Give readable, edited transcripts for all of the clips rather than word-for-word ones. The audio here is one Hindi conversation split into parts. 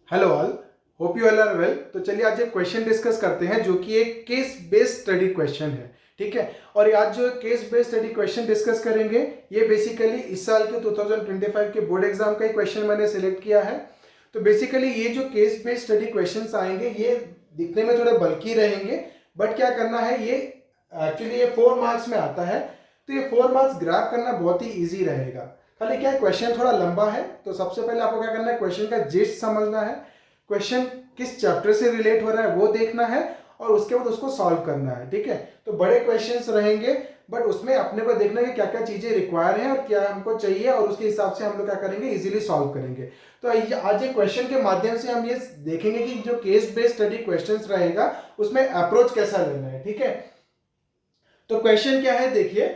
Hello all, hope you all are well. तो चलिए आज एक क्वेश्चन डिस्कस करते हैं जो कि एक केस बेस्ड स्टडी क्वेश्चन है। ठीक है, और आज जो case based study question discuss करेंगे ये बेसिकली इस साल के 2025 के बोर्ड एग्जाम का ही क्वेश्चन मैंने सिलेक्ट किया है। तो बेसिकली ये जो केस बेस्ड स्टडी क्वेश्चंस आएंगे ये दिखने में थोड़े बल्कि रहेंगे, बट क्या करना है, ये एक्चुअली ये 4 मार्क्स में आता है। तो ये 4 मार्क्स ग्रैब करना बहुत ही ईजी रहेगा। खाली क्या है, क्वेश्चन थोड़ा लंबा है, तो सबसे पहले आपको क्या करना है, क्वेश्चन का जिस्ट समझना है, क्वेश्चन किस चैप्टर से रिलेट हो रहा है वो देखना है और उसके बाद उसको सॉल्व करना है। ठीक है, तो बड़े क्वेश्चंस रहेंगे, बट उसमें अपने को देखना है कि क्या क्या चीजें रिक्वायर हैं और क्या हमको चाहिए, और उसके हिसाब से हम लोग क्या करेंगे, इजीली सॉल्व करेंगे। तो आज एक क्वेश्चन के माध्यम से हम ये देखेंगे कि जो केस बेस्ड स्टडी क्वेश्चंस रहेगा उसमें अप्रोच कैसा लेना है। ठीक है, तो क्वेश्चन क्या है, देखिए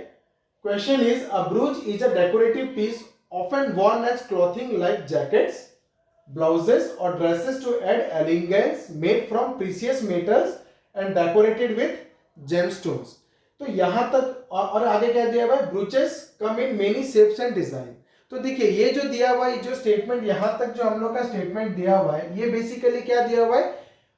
question is a brooch is a decorative piece often worn as clothing like jackets, blouses or dresses to add elegance, made from precious metals and decorated with gemstones। तो यहां तक और आगे क्या दिया हुआ है, brooches come in many shapes and design. तो देखिए ये जो दिया हुआ है, जो स्टेटमेंट यहां तक जो हम लोग का स्टेटमेंट दिया हुआ है, ये बेसिकली क्या दिया हुआ है,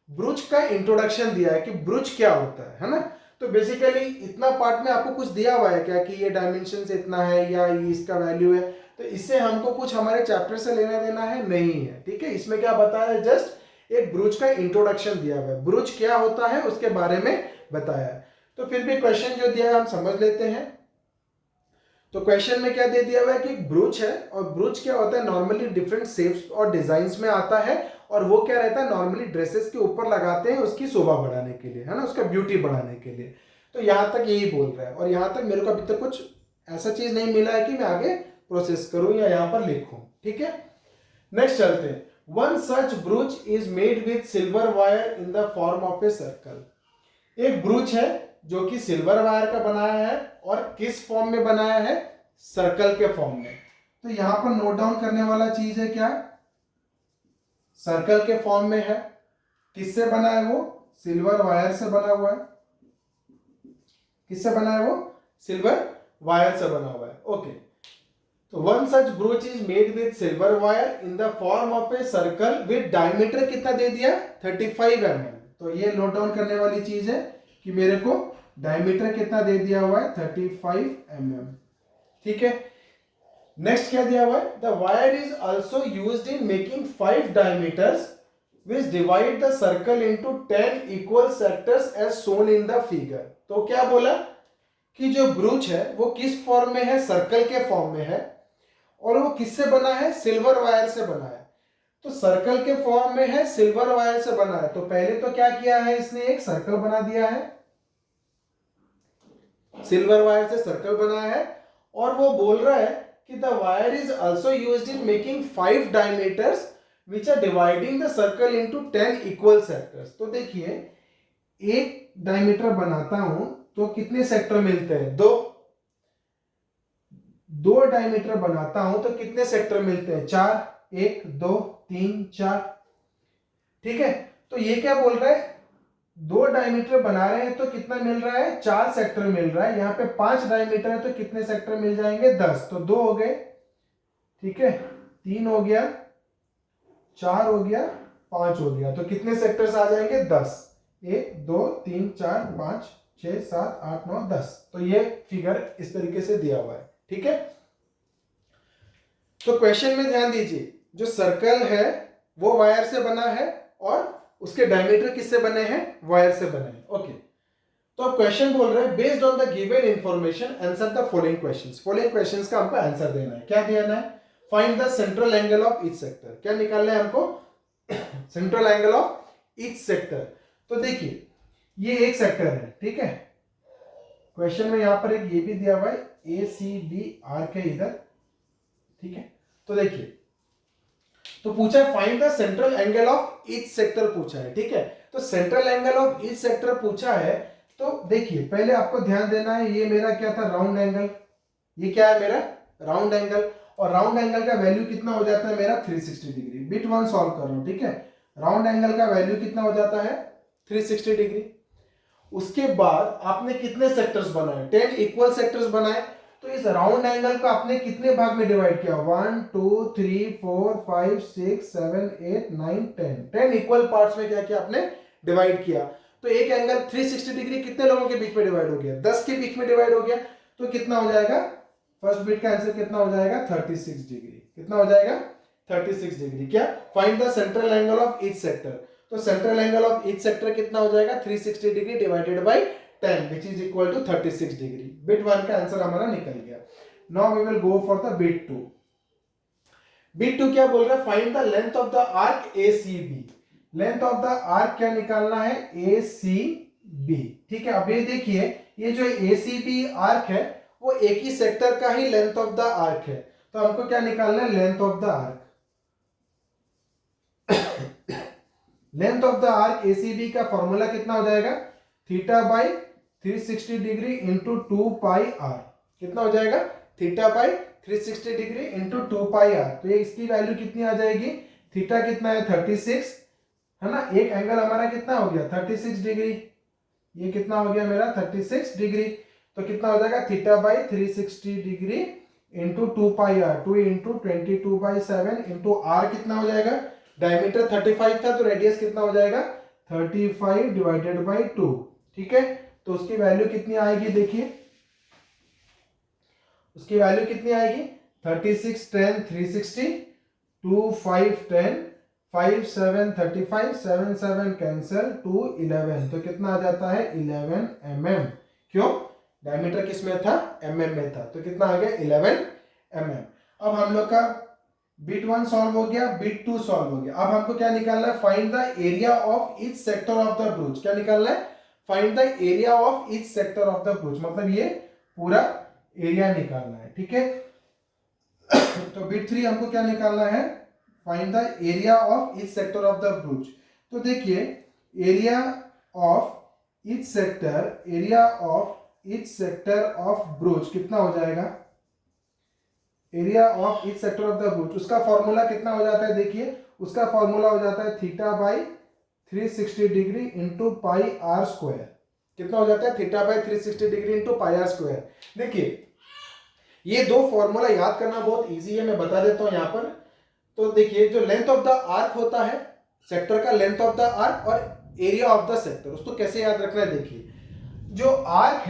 ब्रूच का इंट्रोडक्शन दिया है कि ब्रूच क्या होता है ना। तो बेसिकली इतना पार्ट में आपको कुछ दिया हुआ है क्या, कि ये डायमेंशन इतना है या ये इसका वैल्यू है, तो इससे हमको कुछ हमारे चैप्टर से लेना देना है नहीं है। ठीक है, इसमें क्या बताया है, जस्ट एक ब्रूच का इंट्रोडक्शन दिया हुआ है, ब्रूच क्या होता है उसके बारे में बताया है। तो फिर भी क्वेश्चन जो दिया है हम समझ लेते हैं। तो क्वेश्चन में क्या दे दिया हुआ है कि ब्रूच है, और ब्रूच क्या होता है, नॉर्मली डिफरेंट शेप्स और डिजाइन्स में आता है, और वो क्या रहता है, नॉर्मली ड्रेसेस के ऊपर लगाते हैं उसकी शोभा बढ़ाने के लिए, है ना, उसका ब्यूटी बढ़ाने के लिए। तो यहां तक यही बोल रहा है, और यहां तक मेरे को अभी तक कुछ ऐसा चीज नहीं मिला है कि मैं आगे प्रोसेस करूं या यहां पर लिखूं। ठीक है, नेक्स्ट चलते हैं। One such ब्रूच is made with silver wire in the form of a circle. एक ब्रूच है जो कि सिल्वर वायर का बनाया है, और किस फॉर्म में बनाया है, सर्कल के फॉर्म में। तो यहां पर नोट डाउन करने वाला चीज है क्या, सर्कल के फॉर्म में है। किससे बना है वो, सिल्वर वायर से बना हुआ है। किससे बना है वो, सिल्वर वायर से बना हुआ है। ओके, तो one such ब्रूच is made with silver wire in the form of a circle with diameter कितना दे दिया, 35 mm। तो ये नोट डाउन करने वाली चीज है कि मेरे को डायमीटर कितना दे दिया हुआ है, 35 mm। ठीक है, नेक्स्ट क्या दिया हुआ है, the wire is also used in making 5 diameters which divide the circle into 10 equal sectors as shown in the figure. तो क्या बोला कि जो ब्रूच है वो किस फॉर्म में है, सर्कल के फॉर्म में है, और वो किससे बना है, सिल्वर वायर से बना है। तो सर्कल के फॉर्म में है, सिल्वर वायर से बना है। तो पहले तो क्या किया है, इसने एक सर्कल बना दिया है, सिल्वर वायर से सर्कल बनाया है, और वो बोल रहा है कि the wire is also used in making 5 diameters which are dividing the circle into 10 equal sectors. तो देखिए एक डायमीटर बनाता हूं तो कितने सेक्टर मिलते हैं, दो डायमीटर बनाता हूं तो कितने सेक्टर मिलते हैं, 4, 1 2 3 4। ठीक है, तो ये क्या बोल रहा है, 2 डायमीटर बना रहे हैं तो कितना मिल रहा है, 4 सेक्टर मिल रहा है। यहाँ पे 5 डायमीटर है तो कितने सेक्टर मिल जाएंगे, 10। तो 2 हो गए, ठीक है, 3 हो गया, 4 हो गया, 5 हो गया। तो कितने सेक्टर्स आ जाएंगे, 10। 1 2 3 4 5 6 7 8 9 10। तो ये फिगर इस तरीके से दिया हुआ है। ठीक है, तो क्वेश्चन में ध्यान दीजिए, जो सर्कल है वो वायर से बना है, और उसके डायमीटर किससे बने हैं, वायर से बने हैं। ओके, तो अब क्वेश्चन बोल रहे हैं, based on the given information answer the following questions. Following questions का हमको आंसर देना है। क्या देना है, find the central angle of each sector. क्या निकालना है हमको, central angle of each sector. तो देखिए ये एक सेक्टर है, ठीक है, क्वेश्चन में यहां पर एक ये भी दिया हुआ है, ए सी डी आर के इधर। ठीक है, तो देखिए, तो पूछा है find the central angle of each sector पूछा है। ठीक है, तो central angle of each sector पूछा है। तो देखिए पहले आपको ध्यान देना है, ये मेरा क्या था, राउंड एंगल। ये क्या है मेरा, राउंड एंगल, और राउंड एंगल का वैल्यू कितना हो जाता है मेरा, 360 डिग्री। बिट 1 सॉल्व कर रहा हूं। ठीक है, राउंड एंगल का वैल्यू कितना हो जाता है, 360 डिग्री। उसके बाद आपने कितने सेक्टर्स बनाए, 10 इक्वल सेक्टर्स बनाए। तो इस राउंड एंगल को आपने कितने भाग में डिवाइड किया, 1 2 3 4 5 6 7 8 9 10, 10 इक्वल पार्ट्स में क्या किया आपने, डिवाइड किया। तो एक एंगल 360 डिग्री कितने लोगों के बीच में डिवाइड हो गया, 10 के बीच में डिवाइड हो गया। तो कितना हो जाएगा, फर्स्ट बिट का आंसर कितना हो जाएगा, 36 डिग्री। कितना हो जाएगा, 36 डिग्री। क्या, find the central angle of each sector. तो central angle of each sector कितना हो जाएगा, 360 degree divided by 10 which is equal to 36 degree. Bit 1 का आंसर हमारा निकल गया। Now we will go for the bit 2। Bit 2 क्या बोल रहा है, find the length of the arc ACB। Length of the arc क्या निकालना है, ACB। ठीक है, अब ये देखिए, ये जो ACB आर्क है वो एक ही सेक्टर का ही लेंथ ऑफ द आर्क है। तो हमको क्या निकालना है, length of the arc. Length of the arc ACB का फॉर्मूला कितना हो जाएगा, theta by 360 degree into 2 pi r. कितना हो जाएगा, theta by 360 degree into 2 pi r. तो ये इसकी वैल्यू कितनी आ जाएगी, थीटा कितना है 36 है ना, एक एंगल हमारा कितना हो गया 36 डिग्री, ये कितना हो गया मेरा 36 डिग्री। तो कितना हो जाएगा, theta by 360 degree into 2 pi r, 2 into 22/7 into r कितना हो जाएगा, डायमीटर 35 था तो रेडियस कितना हो जाएगा 35 डिवाइडेड बाई 2। ठीक है, तो उसकी वैल्यू कितनी आएगी, देखिए उसकी वैल्यू कितनी आएगी, 36 10 360, 2 5 10, 5 7 35, 7 7 कैंसल, 2 11। तो कितना आ जाता है 11 mm। क्यों, डायमीटर किस में था, mm में था। तो कितना आ गया 11 mm। अब हम लोग का बिट 1 सॉल्व हो गया, बिट 2 सॉल्व हो गया। अब हमको क्या निकालना है, find the area of each sector of the ब्रूच। क्या निकालना है, find the area of each sector of the ब्रूच, मतलब ये पूरा एरिया निकालना है। ठीक है, तो बिट 3 हमको क्या निकालना है, find the area of each sector of the brooch. तो देखिए, area of each sector, area of each sector of ब्रूच कितना हो जाएगा, area of each sector of the ब्रूच, उसका फॉर्मूला कितना हो जाता है, देखिए उसका फॉर्मूला हो जाता है theta by 360 degree into pi r square. कितना हो जाता है, theta by 360 degree into pi r square. देखिए ये दो फॉर्मूला याद करना बहुत इजी है, मैं बता देता हूं यहां पर। तो देखिए, जो लेंथ ऑफ द आर्क होता है, सेक्टर का लेंथ ऑफ द आर्क और एरिया ऑफ द सेक्टर, उसको कैसे याद रखना है। देखिए जो आर्क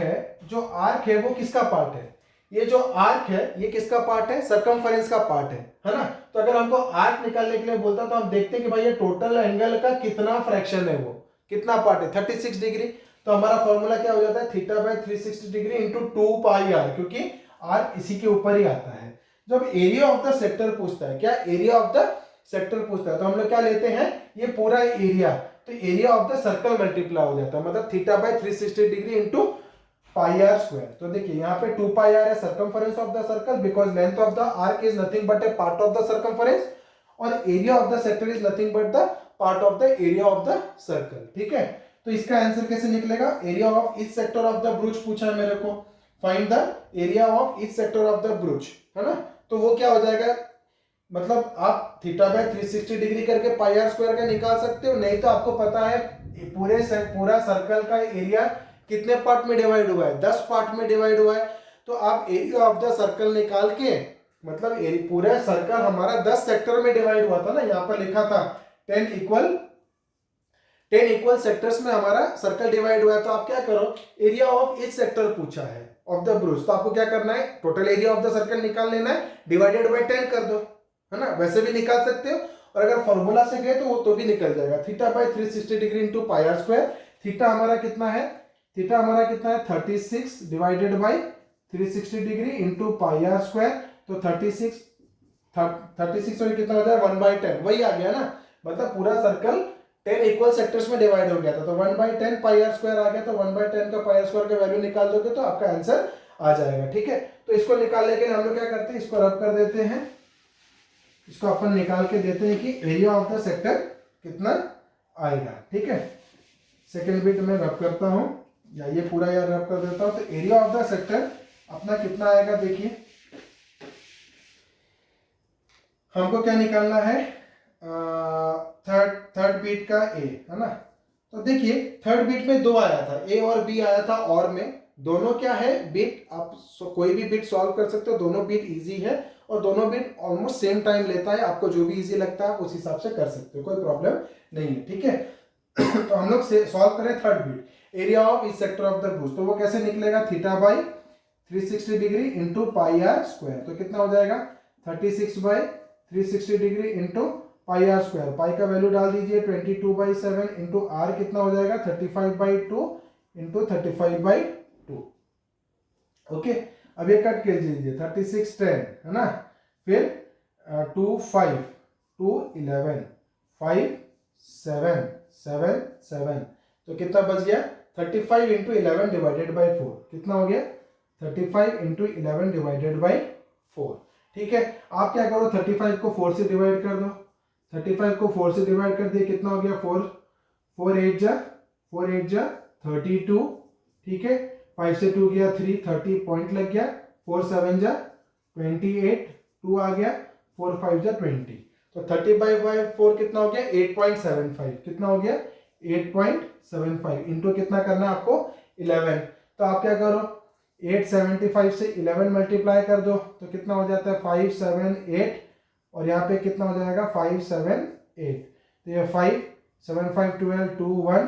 है वो किसका पार्ट है, ये जो आर्क है ये किसका पार्ट है, सरकमफेरेंस का पार्ट है ना। तो अगर हमको आर्क निकालने के लिए बोलता तो हम देखते हैं कि भाई ये टोटल एंगल का कितना फ्रैक्शन है, वो कितना पार्ट है 36 डिग्री। तो हमारा फॉर्मूला क्या हो जाता है, theta by 360 degree into 2 pi r, क्योंकि आर्क इसी के ऊपर ही आता है। जब एरिया ऑफ द सेक्टर पूछता है, क्या एरिया ऑफ द सेक्टर पूछता है, तो हम लोग क्या लेते हैं, ये पूरा एरिया, तो area of the circle multiply हो जाता है, मतलब theta by 360 degree into pi r square. तो देखिए यहाँ पे 2 पाई आर है circumference of the circle, because length of the arc is nothing but a part of the circumference, और area of the sector is nothing but the part of the area of the circle. ठीक है, तो इसका आंसर कैसे निकलेगा, area of each sector of the ब्रूच पूछा है मेरे को, find the area of each sector of the ब्रूच, है ना। तो वो क्या हो जाएगा, मतलब आप थीटा बाई 360 डिग्री करके पाई आर स्क्वायर का निकाल सकते हो, नहीं तो आपको पता है पूरा सर्कल का एरिया कितने पार्ट में डिवाइड हुआ है, 10 पार्ट में डिवाइड हुआ है। तो आप एरिया ऑफ द सर्कल निकाल के, मतलब पूरा सर्कल हमारा 10 सेक्टर में डिवाइड हुआ था ना, यहाँ पर लिखा था 10 इक्वल सेक्टर्स में हमारा सर्कल डिवाइड हुआ है। तो आप क्या करो, एरिया ऑफ ईच सेक्टर पूछा है ऑफ द ब्रूच, तो आपको क्या करना है, total area of the circle निकाल लेना है, डिवाइडेड बाय 10 कर दो, है ना। वैसे भी निकाल सकते हो, और अगर फॉर्मूला से गए तो वो तो भी निकल जाएगा, theta by 360 degree into pi r square. Theta हमारा कितना है, 36 divided by 360 degree into pi r square. तो 36 और कितना हो जाएगा 1/10, वही आ गया ना, मतलब पूरा सर्कल 10 इक्वल सेक्टर्स में डिवाइड हो गया था, तो 1/10 पाई आर स्क्वायर आ गया। तो 1/10 का पाई आर स्क्वायर का वैल्यू निकाल दोगे तो आपका आंसर आ जाएगा। ठीक है, तो इसको निकालने के लिए हम लोग क्या करते हैं, इसको रब कर देते हैं, इसको अपन निकाल के देते हैं कि एरिया ऑफ द सेक्टर कितना आएगा। ठीक है, सेकेंड बिट में रब करता हूं, या ये पूरा यार रब कर देता हूं। तो एरिया ऑफ द सेक्टर अपना कितना आएगा, देखिए हमको क्या निकालना है, थर्ड बीट का ए, है ना। तो देखिए थर्ड बीट में 2 आया था, ए और बी आया था और में, दोनों क्या है बिट, आप कोई भी बिट सॉल्व कर सकते हो, दोनों बिट इजी है और दोनों बिट ऑलमोस्ट सेम टाइम लेता है, आपको जो भी इजी लगता है आप उस हिसाब से कर सकते हो, कोई प्रॉब्लम नहीं है, ठीक है। तो हम लोग सॉल्व करें third bit, area of each sector of the brooch, तो वो कैसे निकलेगा, theta by 360 degree into pi r square, तो कितना हो जाएगा 36 by 360 degree into pi r square, pi का वैल्यू डाल दीजिए 22/7 इंटू आर कितना हो जाएगा 35/2 इंटू 35/2, ओके। अब ये कट कर दीजिए 36 10 है ना, फिर 2 5 2 11 5 7 7 7, तो कितना बच गया 35 इंटू 11 डिवाइडेड बाई 4, कितना हो गया 35 इंटू 11 डिवाइडेड बाई 4, ठीक है। आप क्या करो 35 को 4 से डिवाइड कर दो, 35 को 4 से डिवाइड कर दिए, कितना हो गया 4 8 जा 32, ठीक है, 5 से 2 गया 3 30 पॉइंट लग गया, 4 7 जा 28, 2 आ गया, 4 5 जा 20, तो 30/4 कितना हो गया 8.75, कितना हो गया 8.75 इंटू कितना करना है आपको 11, तो आप क्या करो 875 से 11 मल्टीप्लाई कर दो, तो कितना हो जाता है 5 7 8, और यहाँ पे कितना हो जाएगा 5 7 8, तो ये 5 7 5 12 2 1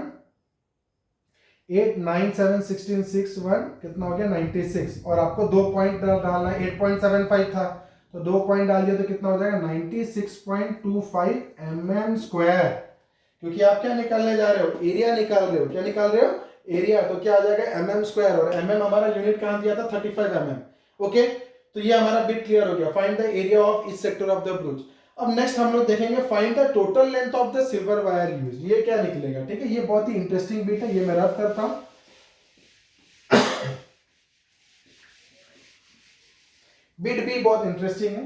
8 9 7 16 6 1, कितना हो गया 96, और आपको 2 पॉइंट डालना है, 8.75 था तो 2 पॉइंट डाल दिया तो कितना हो जाएगा 96.25 mm स्क्वायर, क्योंकि आप क्या निकालने जा रहे हो एरिया निकाल रहे हो, क्या निकाल रहे हो एरिया, तो क्या आ जाएगा mm स्क्वायर, और mm हमारा यूनिट कहां दिया था 35 mm, ओके। तो ये हमारा बिट क्लियर हो गया, find the area of each sector of the ब्रूच। अब नेक्स्ट हम लोग देखेंगे find the total length of the silver wire use, ये क्या निकलेगा, ठीक है। ये बहुत ही इंटरेस्टिंग बिट है, ये मैं रब करता हूं। बिट भी बहुत इंटरेस्टिंग है,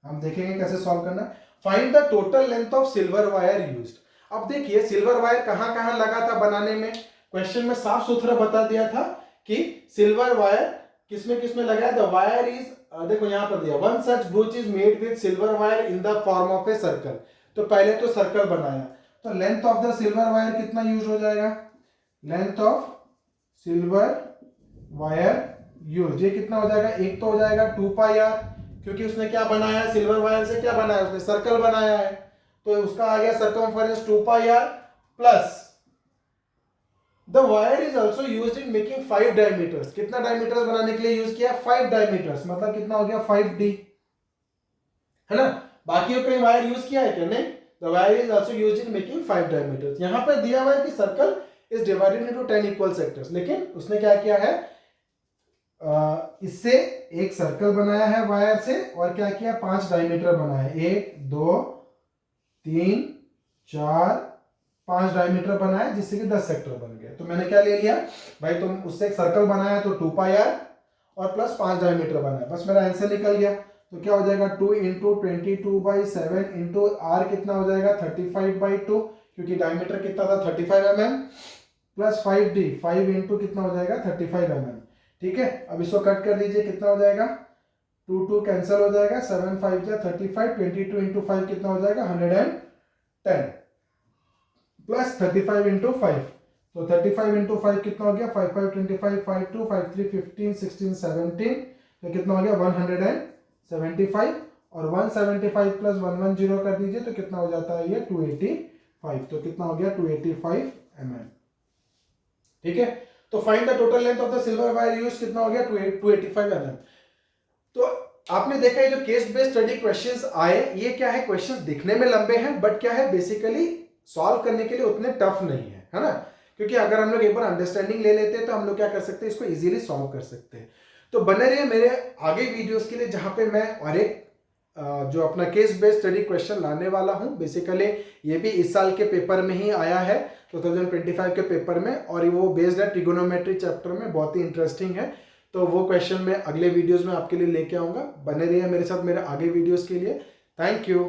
हम देखेंगे कैसे सॉल्व करना है। Find the total length of silver wire used. अब देखिए सिल्वर वायर कहां कहां लगा था बनाने में, क्वेश्चन में साफ सुथरा बता दिया था कि सिल्वर वायर किसमें लगाया, द वायर इज, देखो यहां पर दिया one such ब्रूच is made with silver wire in the form of a circle, तो पहले तो सर्कल बनाया, तो length of the silver wire कितना यूज हो जाएगा, length of silver wire use, ये कितना हो जाएगा, एक तो हो जाएगा 2 पाई आर, क्योंकि उसने क्या बनाया है सिल्वर वायर से, क्या बनाया उसने सर्कल बनाया है, तो उसका आ गया circumference 2 pi r, plus the wire is also used in making 5 diameters, कितना डायमीटर्स बनाने के लिए यूज किया 5 डायमीटर्स, मतलब कितना हो गया 5D, है ना। बाकी कहीं वायर यूज किया है क्या, नहीं, the wire is also used in making 5 diameters. यहां पर दिया हुआ है कि circle is divided into 10 equal sectors, लेकिन उसने क्या किया है इससे एक सर्कल बनाया है वायर से, और क्या किया 5 डायमीटर बनाया, 1 2 3 4 5 डायमीटर बनाया, जिससे कि 10 सेक्टर बन गए। तो मैंने क्या ले लिया भाई, तुम उससे एक सर्कल बनाया तो 2 पाई आर और प्लस 5 डायमीटर बनाया, बस मेरा आंसर निकल गया। तो क्या हो जाएगा 2 इंटू 22/7 इंटू आर कितना हो जाएगा 35/2, क्योंकि डायमीटर कितना था 35 mm, प्लस 5D 5 इंटू कितना हो जाएगा 35 mm, ठीक है। अब इसको कट कर दीजिए, कितना हो जाएगा 2 2 कैंसिल हो जाएगा, 7 5 जा 35, 22 इंटू 5 कितना हो जाएगा 110, प्लस 35 इंटू 5, तो 35 इंटू 5 कितना हो गया 5 5 25 5 2 5 3 15 16 17, तो कितना हो गया 175, और 175 प्लस 110 कर दीजिए तो कितना हो जाता है ये 285, तो कितना हो गया 285 mm, ठीक है। तो find the total length of the silver wire use, कितना हो गया 285 mm। तो आपने देखा है जो केस बेस्ड स्टडी क्वेश्चंस आए, ये क्या है क्वेश्चंस दिखने में लंबे हैं, बट क्या है बेसिकली सॉल्व करने के लिए उतने टफ नहीं है ना, क्योंकि अगर हम लोग एक बार अंडरस्टैंडिंग ले लेते हैं तो हम लोग क्या कर सकते हैं, इसको इजीली सॉल्व कर सकते हैं। तो बने रहिए मेरे आगे वीडियोस के लिए, जहां पे मैं और एक जो अपना केस बेस्ड स्टडी क्वेश्चन लाने वाला हूं। बेसिकली ये भी इस साल के पेपर में ही आया है 2025 के पेपर में, और वो बेस्ड है ट्रिगोनोमेट्री चैप्टर में, बहुत ही इंटरेस्टिंग है। तो वो क्वेश्चन मैं अगले वीडियोस में आपके लिए लेके आऊंगा। बने रहिए मेरे साथ मेरे आगे वीडियोस के लिए। Thank you.